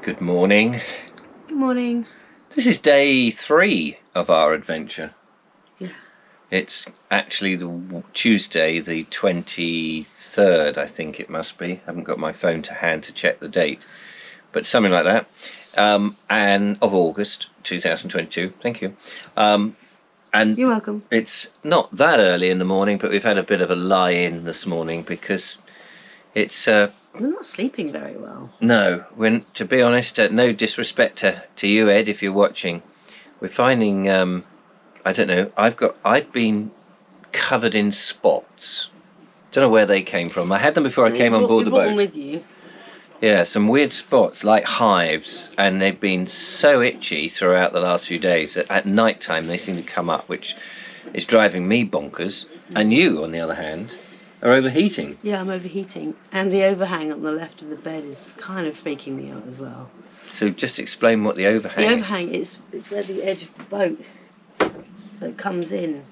Good morning. Good morning. This is day 3 of our adventure. Yeah. It's actually the Tuesday, the 23rd, I think it must be. I haven't got my phone to hand to check the date, but something like that. And of August 2022. Thank you. And You're welcome. It's not that early in the morning, but we've had a bit of a lie-in this morning because it's We're not sleeping very well. No, to be honest, no disrespect to you, Ed, if you're watching. We're finding, I don't know, I've been covered in spots. Don't know where they came from. I had them before I came on board the boat. You brought them with you. Yeah, some weird spots like hives, and they've been so itchy throughout the last few days that at night time they seem to come up, which is driving me bonkers. And you, on the other hand, are overheating. Yeah, I'm overheating. And the overhang on the left of the bed is kind of freaking me out as well. So just explain what the overhang is. The overhang is where the edge of the boat that comes in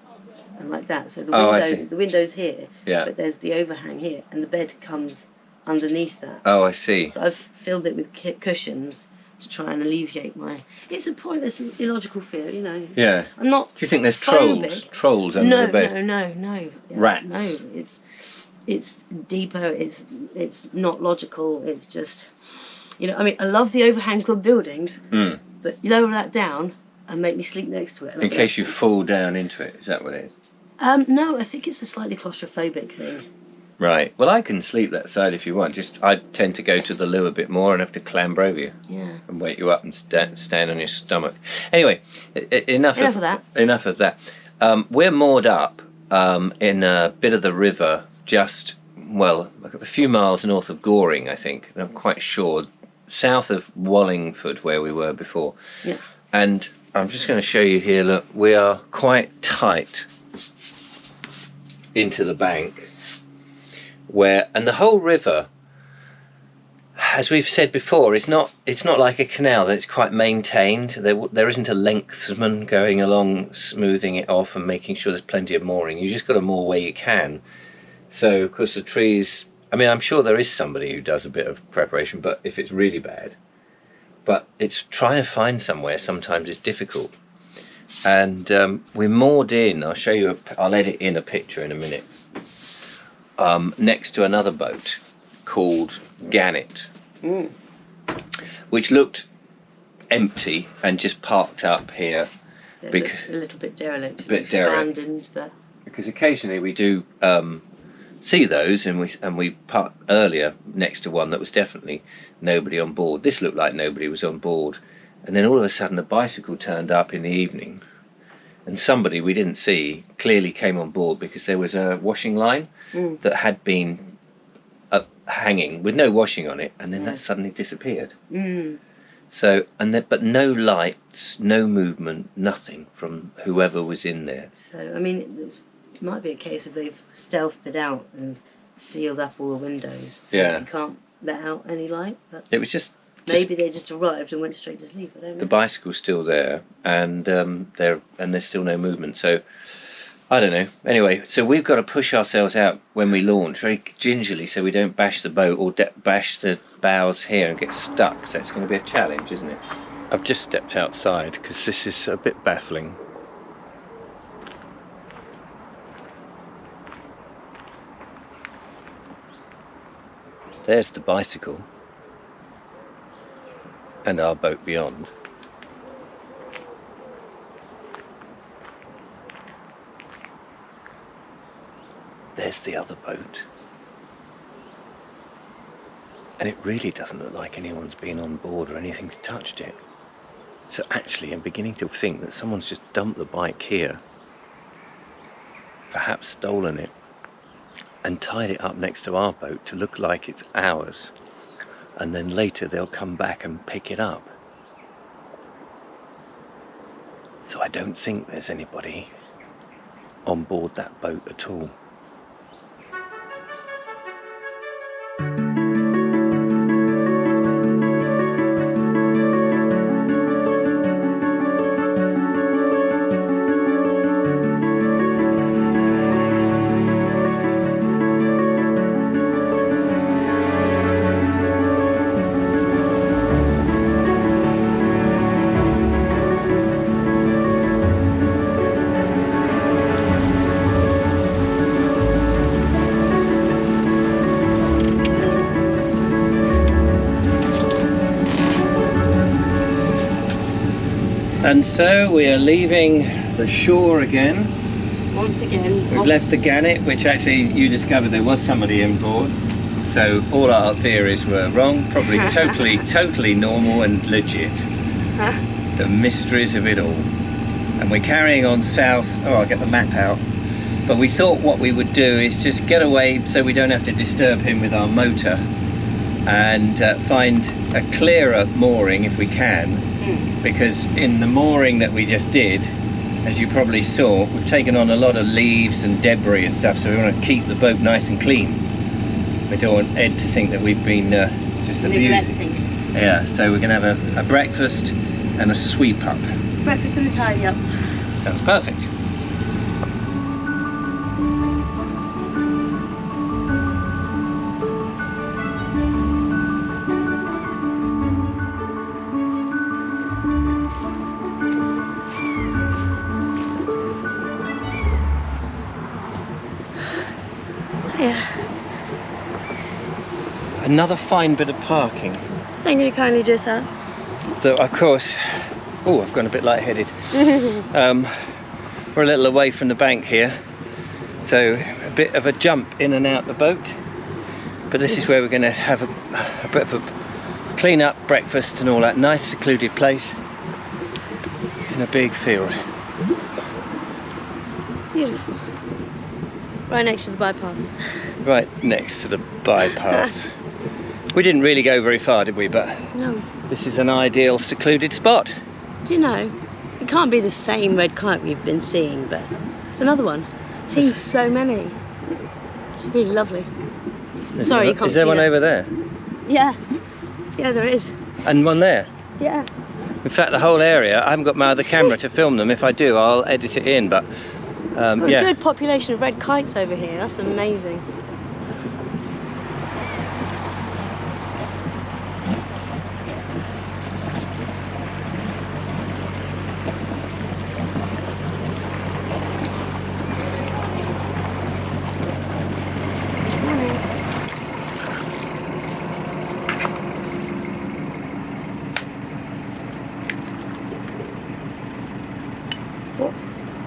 and like that. So the window's here, yeah. But there's the overhang here and the bed comes underneath that. Oh, I see. So I've filled it with cushions to try and alleviate my... It's a pointless, illogical fear, you know. Yeah. I'm not... Do you think there's phobic. trolls under the bed? No. Yeah, rats? No, it's deeper, it's not logical, it's just... You know, I mean, I love the overhangs on buildings, but you lower that down and make me sleep next to it. In case you fall down into it, is that what it is? No, I think it's a slightly claustrophobic thing. Right. Well, I can sleep that side if you want. Just I tend to go to the loo a bit more and have to clamber over you. Yeah. And wake you up and stand on your stomach. Anyway, enough of that. Enough of that. We're moored up in a bit of the river, just a few miles north of Goring, I think. I'm quite sure, south of Wallingford, where we were before. Yeah. And I'm just going to show you here. Look, we are quite tight into the bank. And the whole river, as we've said before, it's not like a canal that it's quite maintained. There isn't a lengthsman going along smoothing it off and making sure there's plenty of mooring. You just got to moor where you can. So of course the trees, I mean, I'm sure there is somebody who does a bit of preparation, but if it's really bad, but it's trying to find somewhere sometimes is difficult. And we're moored in. I'll show you I'll edit in a picture in a minute. Next to another boat called Gannet, which looked empty and just parked up here. Because a little bit derelict. Abandoned, but because occasionally we do see those, and we parked earlier next to one that was definitely nobody on board. This looked like nobody was on board, and then all of a sudden a bicycle turned up in the evening. And somebody we didn't see clearly came on board because there was a washing line that had been hanging with no washing on it, and then that suddenly disappeared. So, but no lights, no movement, nothing from whoever was in there. So, I mean, it might be a case of they've stealthed it out and sealed up all the windows, so you can't let out any light. But it was just... Maybe they just arrived and went straight to sleep. I don't know. The bicycle's still there, and there's still no movement. So I don't know. Anyway, so we've got to push ourselves out when we launch very gingerly, so we don't bash the boat or bash the bows here and get stuck. So it's going to be a challenge, isn't it? I've just stepped outside because this is a bit baffling. There's the bicycle. And our boat beyond. There's the other boat. And it really doesn't look like anyone's been on board or anything's touched it. So actually I'm beginning to think that someone's just dumped the bike here, perhaps stolen it, and tied it up next to our boat to look like it's ours, and then later they'll come back and pick it up. So I don't think there's anybody on board that boat at all. And so we are leaving the shore again. Once again. We've left the gannet, which actually you discovered there was somebody on board. So all our theories were wrong, probably totally normal and legit. The mysteries of it all. And we're carrying on south. Oh, I'll get the map out. But we thought what we would do is just get away so we don't have to disturb him with our motor, and find a clearer mooring if we can. Because in the mooring that we just did, as you probably saw, we've taken on a lot of leaves and debris and stuff, so we want to keep the boat nice and clean. We don't want Ed to think that we've been just abusing it. Yeah, so we're going to have a breakfast and a sweep up. Breakfast and a tidy up. Sounds perfect. Another fine bit of parking. Thank you kindly, dear sir. Though, of course, oh, I've gone a bit lightheaded. We're a little away from the bank here, so a bit of a jump in and out the boat. But this is where we're going to have a bit of a clean up, breakfast and all that. Nice secluded place in a big field. Beautiful. Right next to the bypass. Right next to the bypass. We didn't really go very far, did we? But no. This is an ideal secluded spot. Do you know, it can't be the same red kite we've been seeing, but it's another one. Seen so many. It's really lovely. Sorry, you can't see. Is there one over there? Yeah. Yeah, there is. And one there? Yeah. In fact, the whole area, I haven't got my other camera to film them. If I do, I'll edit it in, but got yeah. a good population of red kites over here. That's amazing.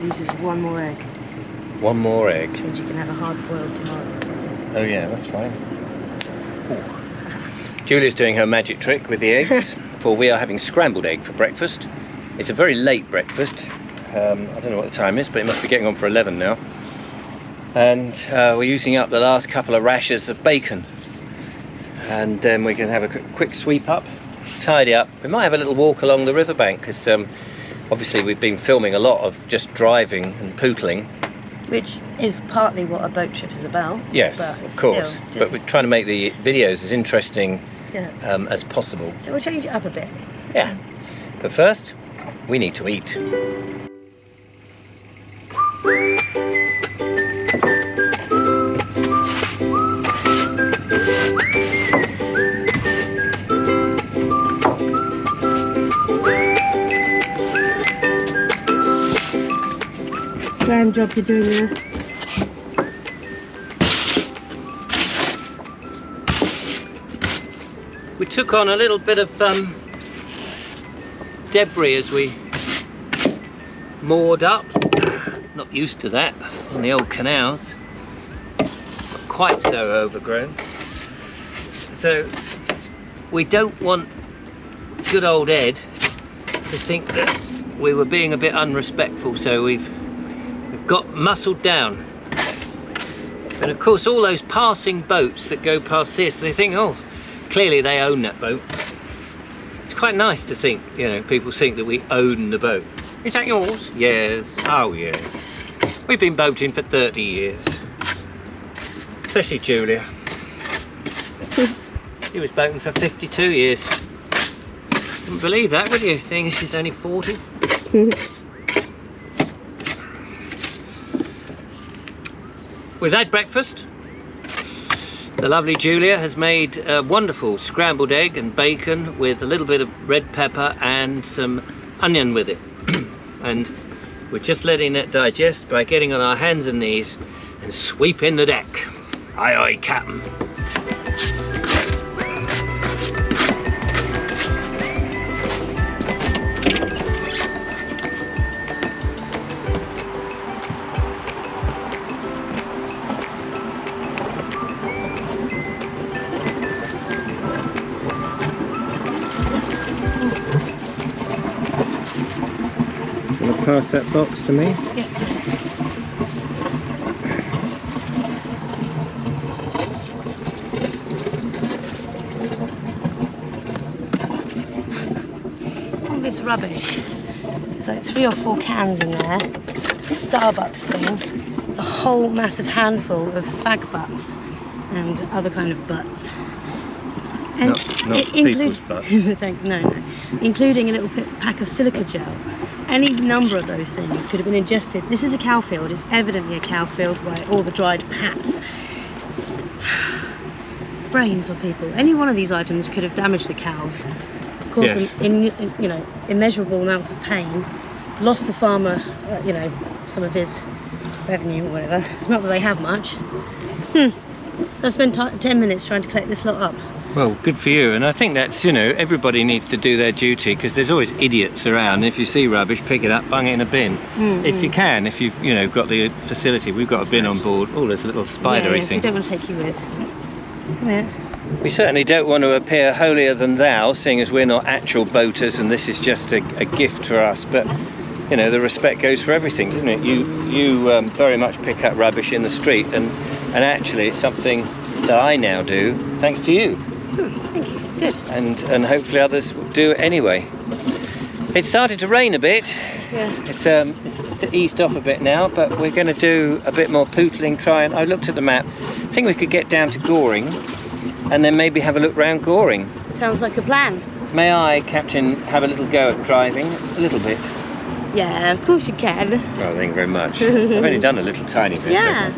Uses one more egg. One more egg. Which means you can have a hard boiled tomorrow. Oh yeah, that's fine. Ooh. Julia's doing her magic trick with the eggs, for we are having scrambled egg for breakfast. It's a very late breakfast. I don't know what the time is, but it must be getting on for 11 now. And we're using up the last couple of rashers of bacon. And then we're going to have a quick sweep up, tidy up. We might have a little walk along the riverbank, because obviously we've been filming a lot of just driving and pootling. Which is partly what a boat trip is about. Yes, of course. But we're trying to make the videos as interesting as possible. So we'll change it up a bit. Yeah. But first, we need to eat. Grand job you're doing there. We took on a little bit of debris as we moored up. Not used to that on the old canals. Not quite so overgrown. So we don't want good old Ed to think that we were being a bit unrespectful, so we've got muscled down. And of course all those passing boats that go past this, they think, oh, clearly they own that boat. It's quite nice to think, you know, people think that we own the boat. Is that yours? Yes. Oh yeah. We've been boating for 30 years. Especially Julia. She was boating for 52 years. Wouldn't believe that, would you, seeing she's only 40? We've had breakfast. The lovely Julia has made a wonderful scrambled egg and bacon with a little bit of red pepper and some onion with it. And we're just letting it digest by getting on our hands and knees and sweeping the deck. Aye aye, Captain. Pass that box to me. Yes, please. All this rubbish. There's like 3 or 4 cans in there. Starbucks thing. A whole massive handful of fag butts and other kind of butts. And Not people's butts. no. Including a little pack of silica gel. Any number of those things could have been ingested. This is a cow field. It's evidently a cow field by all the dried pats. Brains of people. Any one of these items could have damaged the cows, caused Yes. them, you know, immeasurable amounts of pain. Lost the farmer, you know, some of his revenue or whatever. Not that they have much. I've spent 10 minutes trying to collect this lot up. Well, good for you. And I think that's, you know, everybody needs to do their duty, because there's always idiots around. If you see rubbish, pick it up, bung it in a bin. If you can, if you've, you know, got the facility. We've got a bin on board. Oh, there's a little spidery Yes, thing. we don't want to take you with. Come here. We certainly don't want to appear holier than thou, seeing as we're not actual boaters and this is just a gift for us. But, you know, the respect goes for everything, doesn't it? You very much pick up rubbish in the street, and actually it's something that I now do thanks to you. Thank you. Good. And hopefully others will do it anyway. It started to rain a bit. Yeah. It's eased off a bit now, but we're going to do a bit more pootling. I looked at the map. I think we could get down to Goring and then maybe have a look round Goring. Sounds like a plan. May I, Captain, have a little go at driving? A little bit. Yeah, of course you can. Oh, thank you very much. I've only done a little tiny bit. Yeah.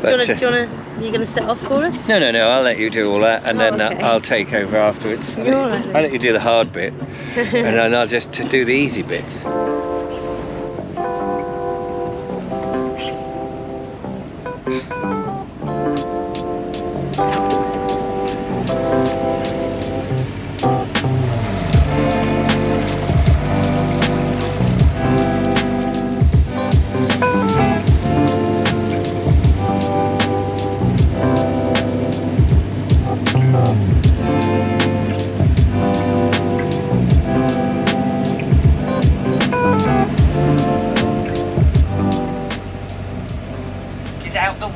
But, Are you going to set off for us? No, I'll let you do all that, and then okay. I'll take over afterwards. You're all right then. I'll let you do the hard bit, and then I'll just do the easy bits.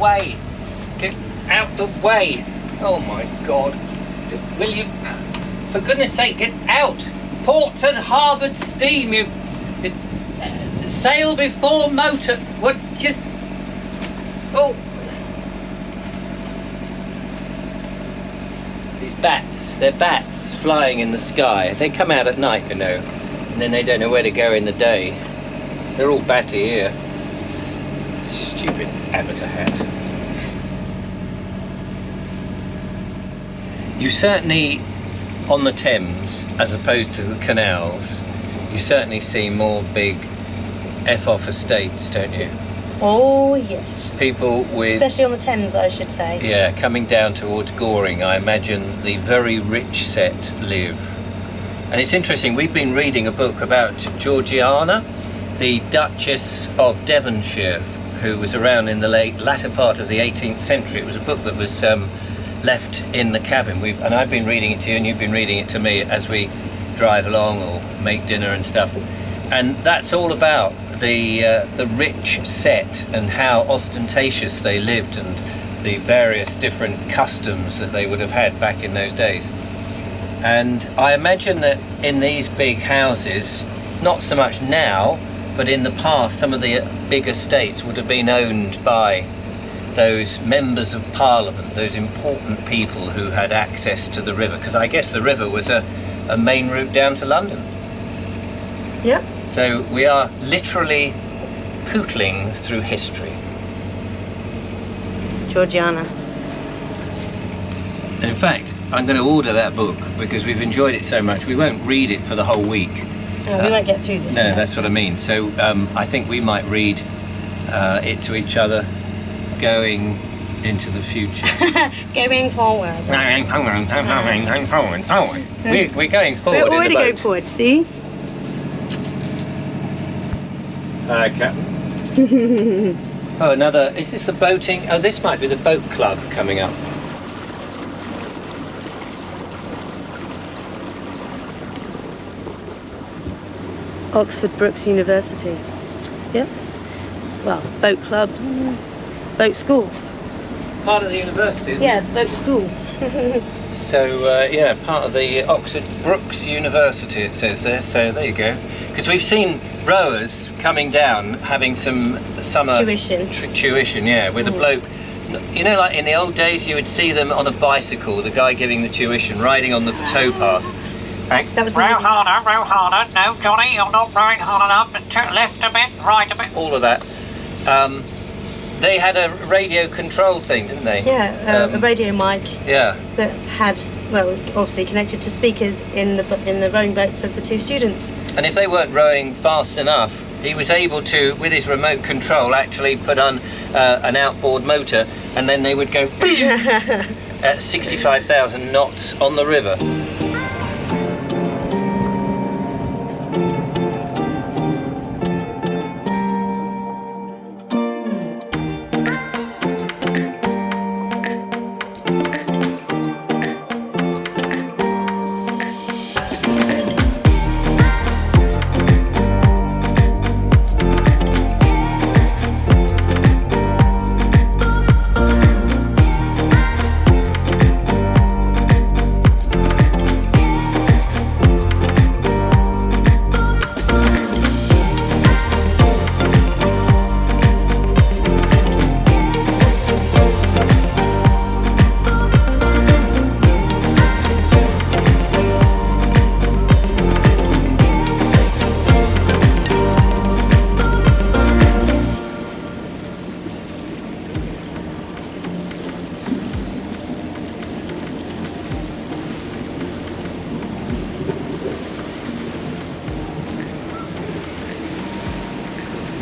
Way. Get out the way. Oh my God. Will you, for goodness sake, get out. Port and harboard steam. Sail before motor. What? Just. Oh. These bats. They're bats flying in the sky. They come out at night, you know, and then they don't know where to go in the day. They're all batty here. Stupid amateur hat. You certainly, on the Thames, as opposed to the canals, you certainly see more big F-off estates, don't you? Oh, yes. People with... Especially on the Thames, I should say. Yeah, coming down towards Goring, I imagine the very rich set live. And it's interesting, we've been reading a book about Georgiana, the Duchess of Devonshire, who was around in the latter part of the 18th century. It was a book that was left in the cabin. And I've been reading it to you, and you've been reading it to me as we drive along or make dinner and stuff. And that's all about the rich set and how ostentatious they lived, and the various different customs that they would have had back in those days. And I imagine that in these big houses, not so much now, but in the past, some of the big estates would have been owned by those members of parliament, those important people who had access to the river, because I guess the river was a main route down to London. Yep. So we are literally pootling through history. Georgiana. And in fact, I'm going to order that book because we've enjoyed it so much. We won't read it for the whole week. We won't get through this. No, yet. that's what I mean. So I think we might read it to each other going into the future. Going forward. We're going forward. We're already in the going boat. forward, see? Captain. Oh, another. Is this the boating? Oh, this might be the boat club coming up. Oxford Brookes University. Yep. Well, boat club, boat school. Part of the university, isn't Yeah, boat school. it? So, yeah, part of the Oxford Brookes University, it says there. So, there you go. Because we've seen rowers coming down having some summer Tuition. Tuition, yeah, with a bloke. You know, like in the old days, you would see them on a bicycle, the guy giving the tuition, riding on the towpath. That was Row harder. No, Johnny, you're not rowing hard enough. Left a bit, right a bit. All of that. They had a radio controlled thing, didn't they? Yeah, a radio mic Yeah. that had, well, obviously connected to speakers in the rowing boats of the two students. And if they weren't rowing fast enough, he was able to, with his remote control, actually put on an outboard motor, and then they would go at 65,000 knots on the river.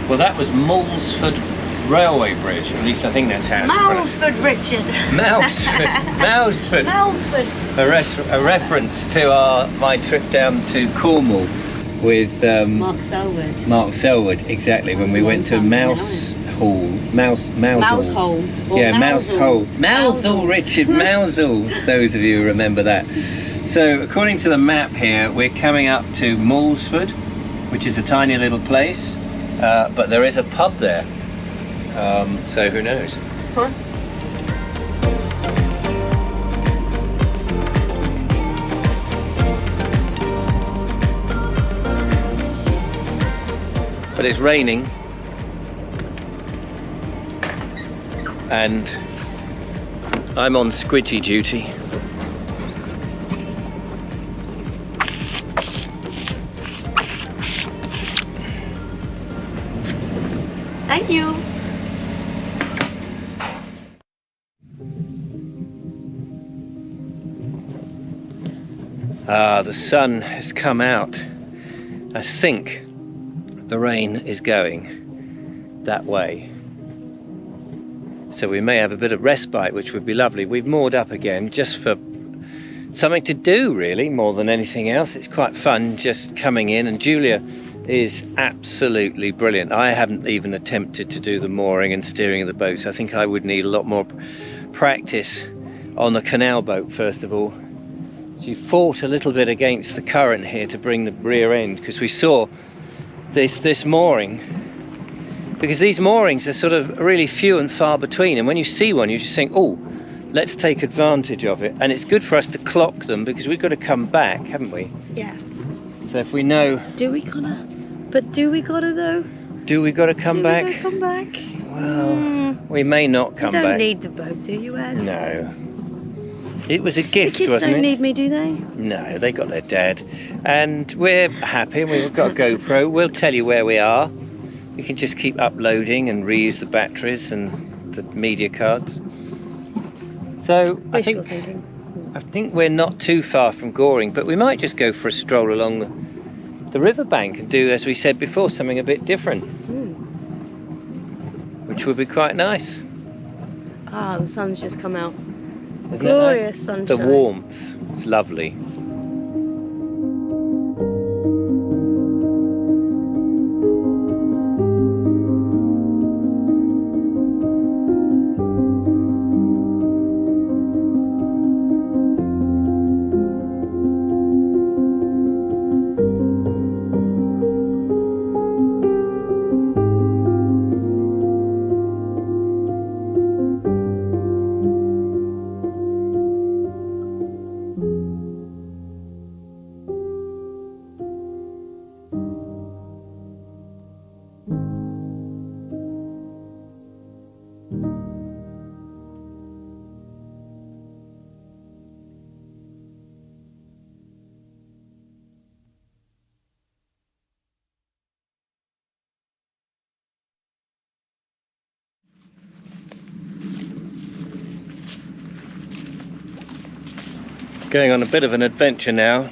Well, that was Malsford Railway Bridge. At least I think that's how it's pronounced. Malsford, Richard. Malsford. Malsford. A reference to my trip down to Cornwall with Mark Selwood. Mark Selwood, exactly, when we went to Mouse Hall. Mousehole. Yeah, Mousehole. Mousehole, Richard, Mousehole. Those of you who remember that. So, according to the map here, we're coming up to Malsford, which is a tiny little place, but there is a pub there. So who knows? Huh? But it's raining, and I'm on squidgy duty. Thank you. The sun has come out. I think the rain is going that way. So we may have a bit of respite, which would be lovely. We've moored up again just for something to do, really, more than anything else. It's quite fun just coming in, and Julia is absolutely brilliant. I haven't even attempted to do the mooring and steering of the boats. I think I would need a lot more practice on the canal boat first of all. She fought a little bit against the current here to bring the rear end, because we saw this mooring, because these moorings are sort of really few and far between, and when you see one you just think, oh, let's take advantage of it. And it's good for us to clock them, because we've got to come back, haven't we? Yeah. So if we know... Do we gotta? But do we gotta though? Do we got to come back? Do we gotta come back? Well, we may not come You don't back. need the boat, do you, Ed? No. It was a The gift, kids wasn't don't it? need me, do they? No, they got their dad. And we're happy, we've got a GoPro. We'll tell you where we are. We can just keep uploading and reuse the batteries and the media cards. So I Wishful think thinking. we're not too far from Goring, but we might just go for a stroll along the riverbank and do, as we said before, something a bit different, which would be quite nice. Ah, the sun's just come out. Isn't it nice? Glorious sunshine. The warmth, it's lovely. Going on a bit of an adventure now.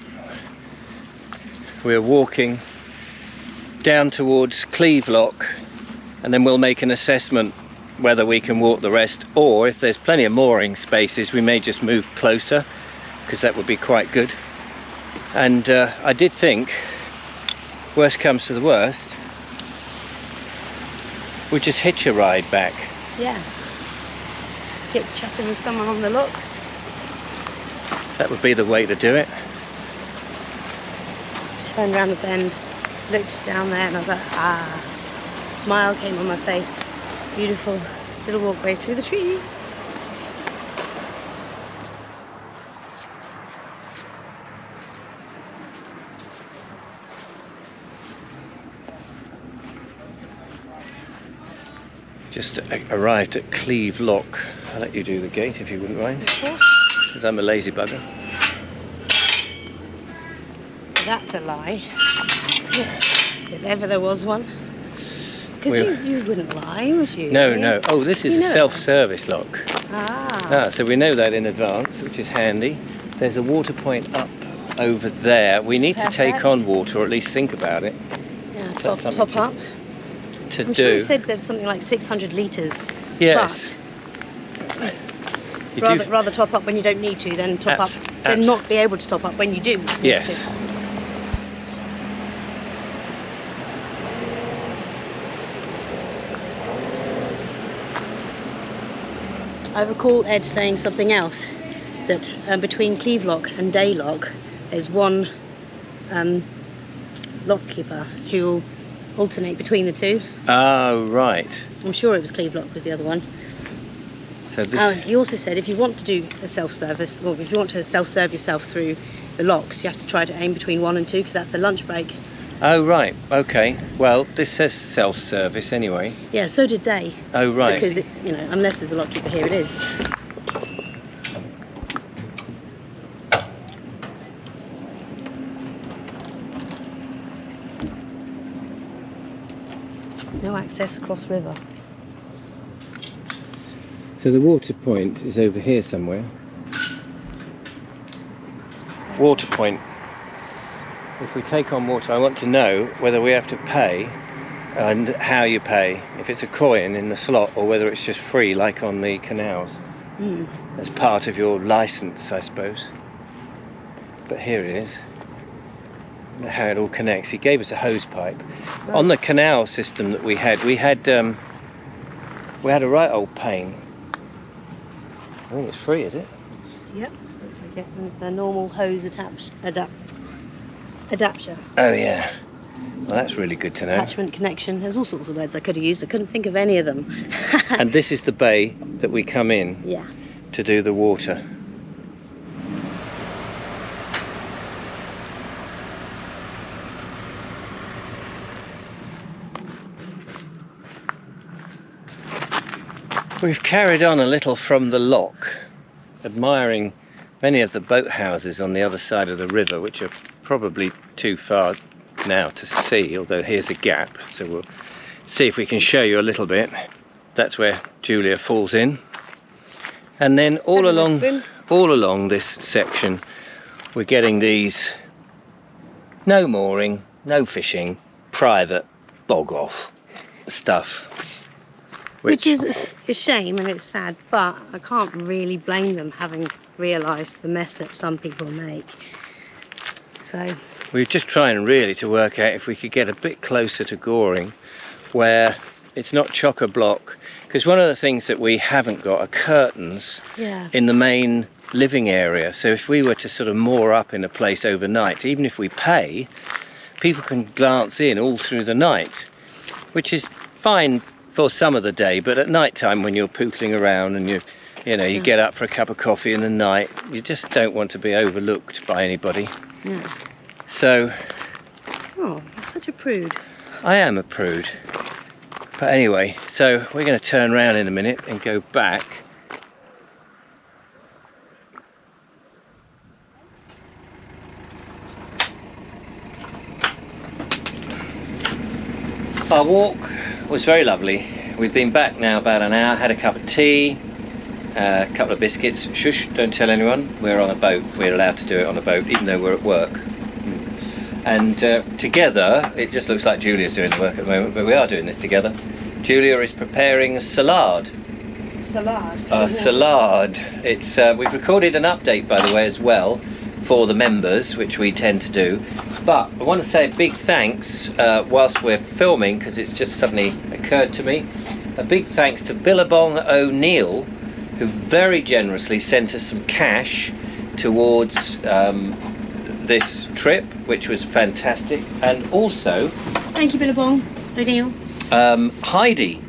We're walking down towards Cleeve Lock, and then we'll make an assessment whether we can walk the rest, or if there's plenty of mooring spaces we may just move closer, because that would be quite good. And I did think, worst comes to the worst, we'd just hitch a ride back. Yeah. Get chatting with someone on the locks. That would be the way to do it. Turned around the bend, looked down there, and I was like, ah. Smile came on my face. Beautiful little walkway through the trees. Just arrived at Cleeve Lock. I'll let you do the gate if you wouldn't mind, Of course. because I'm a lazy bugger. That's a lie. If ever there was one. Because We're- you wouldn't lie, would you? No. Oh, this is You a know it. self-service lock. Ah. So we know that in advance, which is handy. There's a water point up over there. We need to take Perfect. on water, or at least think about it, Yeah, That's something top to up. to I'm do. sure you said there was something like 600 litres. Yes. But You rather, do- rather top up when you don't need to than top Abs- up, than abs- not be able to top up when you do. need Yes. to. I recall Ed saying something else, that between Cleeve Lock and Day Lock, there's one lockkeeper who will alternate between the two. Oh, right. I'm sure it was Cleeve Lock was the other one. So this. Oh, he also said if you want to do a self-service, or if you want to self-serve yourself through the locks, you have to try to aim between 1 and 2, because that's the lunch break. Oh, right. Okay. Well, this says self-service anyway. Yeah, so did Day. Oh, right. Because, unless there's a lockkeeper here, it is. No access across river. So the water point is over here somewhere. Water point. If we take on water, I want to know whether we have to pay and how you pay. If it's a coin in the slot, or whether it's just free, like on the canals, as part of your license, I suppose. But here it is. How it all connects. He gave us a hose pipe. Right. On the canal system that we had a right old pain. I think it's free, is it? Yep, looks like it. And it's a normal hose adapter. Oh yeah. Well, that's really good to know. Attachment connection. There's all sorts of words I could have used. I couldn't think of any of them. And this is the bay that we come in Yeah. to do the water. We've carried on a little from the lock, admiring many of the boathouses on the other side of the river, which are probably too far now to see, although here's a gap, so we'll see if we can show you a little bit. That's where Julia falls in. And then all along this section, we're getting these no mooring, no fishing, private bog off stuff. Which is a shame and it's sad, but I can't really blame them, having realised the mess that some people make. So we're just trying really to work out if we could get a bit closer to Goring, where it's not chock-a-block, because one of the things that we haven't got are curtains in the main living area. So if we were to sort of moor up in a place overnight, even if we pay, people can glance in all through the night, which is fine for some of the day, but at night time when you're pootling around and you get up for a cup of coffee in the night, you just don't want to be overlooked by anybody. yeah. So Oh, you're such a prude. I am a prude. But anyway, so we're going to turn around in a minute and go back. Our walk was very lovely. We've been back now about an hour, had a cup of tea, a couple of biscuits. Shush, don't tell anyone. We're on a boat. We're allowed to do it on a boat, even though we're at work. And together, it just looks like Julia's doing the work at the moment, but we are doing this together. Julia is preparing a salad. Salad. A salad. It's we've recorded an update, by the way, as well, for the members, which we tend to do. But I want to say a big thanks whilst we're filming, because it's just suddenly occurred to me. A big thanks to Billabong O'Neill, who very generously sent us some cash towards this trip, which was fantastic. And also, Thank you, Billabong O'Neill. Heidi.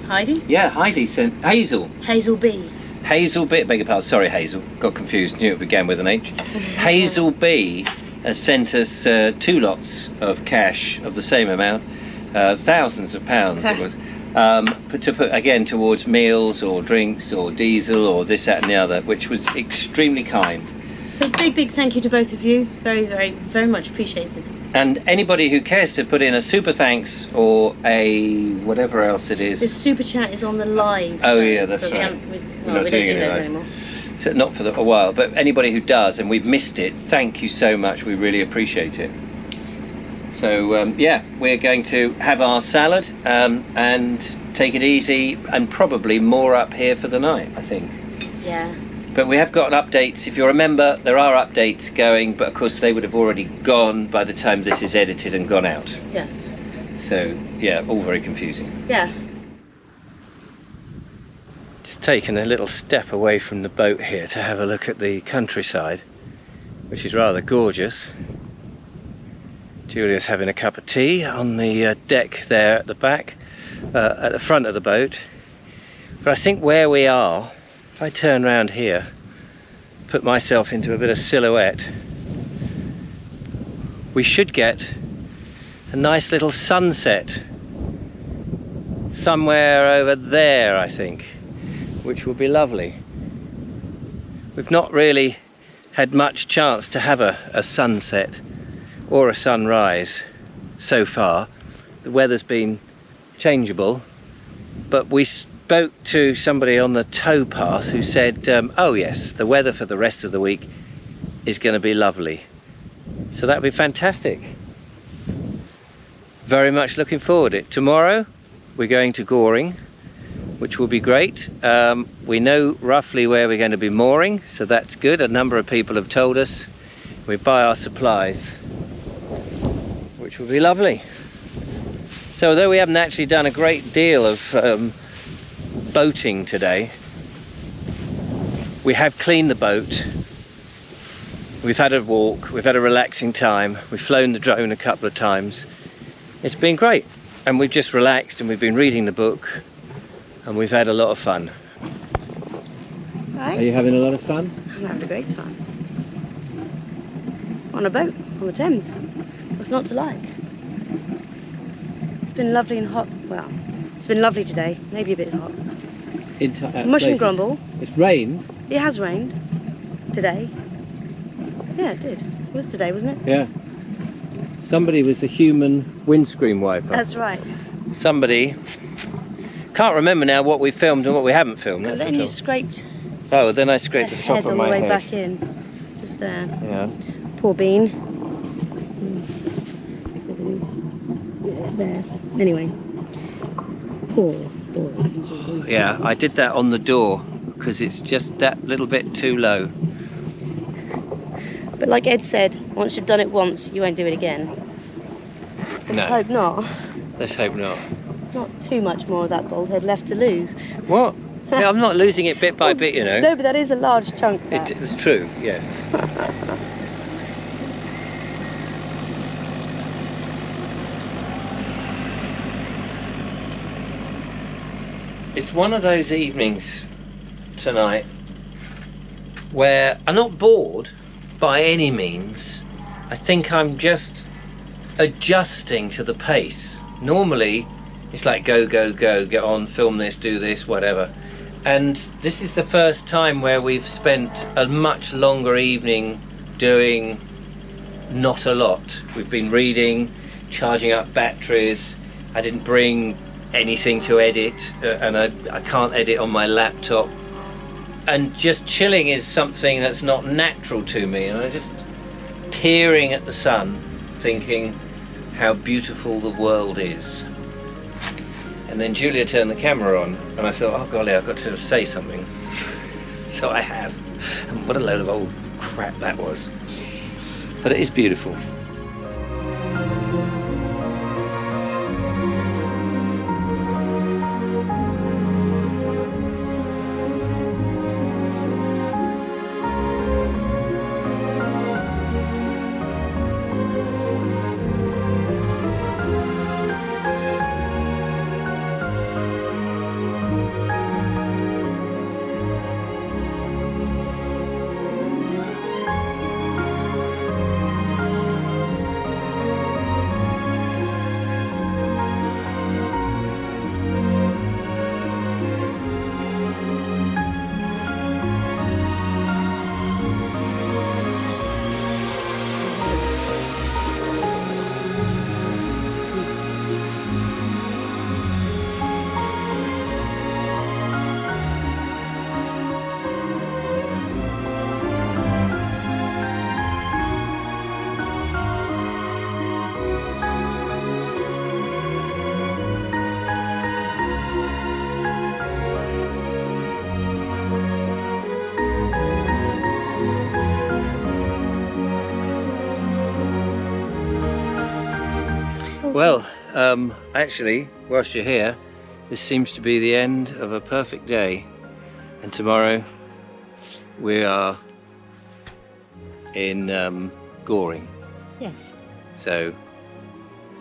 Heidi? Yeah, Heidi sent Hazel. Hazel B. Hazel B. Beg your pardon. Sorry, Hazel. Got confused. Knew it began with an H. Hazel B has sent us 2 lots of cash of the same amount, thousands of pounds it was, to put again towards meals or drinks or diesel or this, that, and the other, which was extremely kind. So big thank you to both of you. Very, very, very much appreciated. And anybody who cares to put in a super thanks or a whatever else it is. The super chat is on the live. Oh yeah, that's but right. We We're not don't doing do it those live. anymore. So not for a while, but anybody who does and we've missed it, thank you so much. We really appreciate it. So yeah, we're going to have our salad and take it easy, and probably more up here for the night, I think. Yeah. But we have got updates. If you remember, there are updates going, but of course they would have already gone by the time this is edited and gone out. Yes. So yeah, all very confusing. Yeah. Just taken a little step away from the boat here to have a look at the countryside, which is rather gorgeous. Julia's having a cup of tea on the deck there at the back, at the front of the boat. But I think where we are, if I turn around here, put myself into a bit of silhouette, we should get a nice little sunset somewhere over there, I think, which will be lovely. We've not really had much chance to have a sunset or a sunrise so far. The weather's been changeable, but we spoke to somebody on the towpath who said, oh yes, the weather for the rest of the week is going to be lovely. So that'd be fantastic. Very much looking forward to it. Tomorrow we're going to Goring, which will be great. We know roughly where we're going to be mooring, so that's good. A number of people have told us. We buy our supplies, which will be lovely. So although we haven't actually done a great deal of boating today, We have cleaned the boat. We've had a walk. We've had a relaxing time. We've flown the drone a couple of times. It's been great. And we've just relaxed and we've been reading the book and we've had a lot of fun. Are Right? you having a lot of fun? I'm having a great time. On a boat, on the Thames. What's not to like? It's been lovely and hot. Well, it's been lovely today. Maybe a bit hot. Mush and Places. grumble. It's rained. It has rained today. Yeah, it did. It was today, wasn't it? Yeah. Somebody was the human windscreen wiper. That's right. Somebody, can't remember now what we filmed and what we haven't filmed. And That's then the you trouble. scraped Oh, then I scraped the top head of all my the way head. back in. Just there. Yeah. Poor bean. Yeah, there. Anyway. Poor boy. Yeah, I did that on the door because it's just that little bit too low. But like Ed said, once you've done it once, you won't do it again. Let's No. hope not. Let's hope not. Not too much more of that bald head left to lose. What? Yeah, I'm not losing it bit by bit, you know. No, but that is a large chunk. That. It's true, yes. It's one of those evenings tonight where I'm not bored by any means. I think I'm just adjusting to the pace. Normally, it's like go, go, go, get on, film this, do this, whatever. And this is the first time where we've spent a much longer evening doing not a lot. We've been reading, charging up batteries. I didn't bring anything to edit, and I can't edit on my laptop. And just chilling is something that's not natural to me. And I'm just peering at the sun, thinking how beautiful the world is. And then Julia turned the camera on, and I thought, oh golly, I've got to say something. So I have. And what a load of old crap that was. But it is beautiful. Well, actually, whilst you're here, this seems to be the end of a perfect day. And tomorrow we are in Goring. Yes. So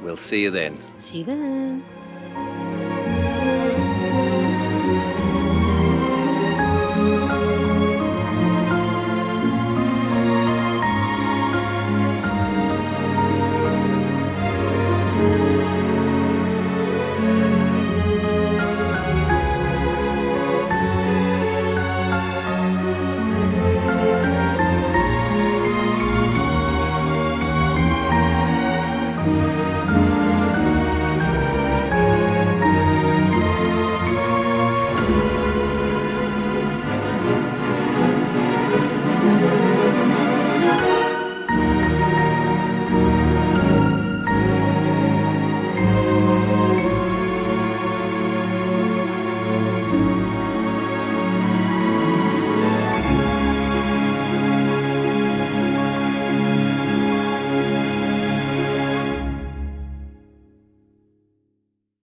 we'll see you then. See you then.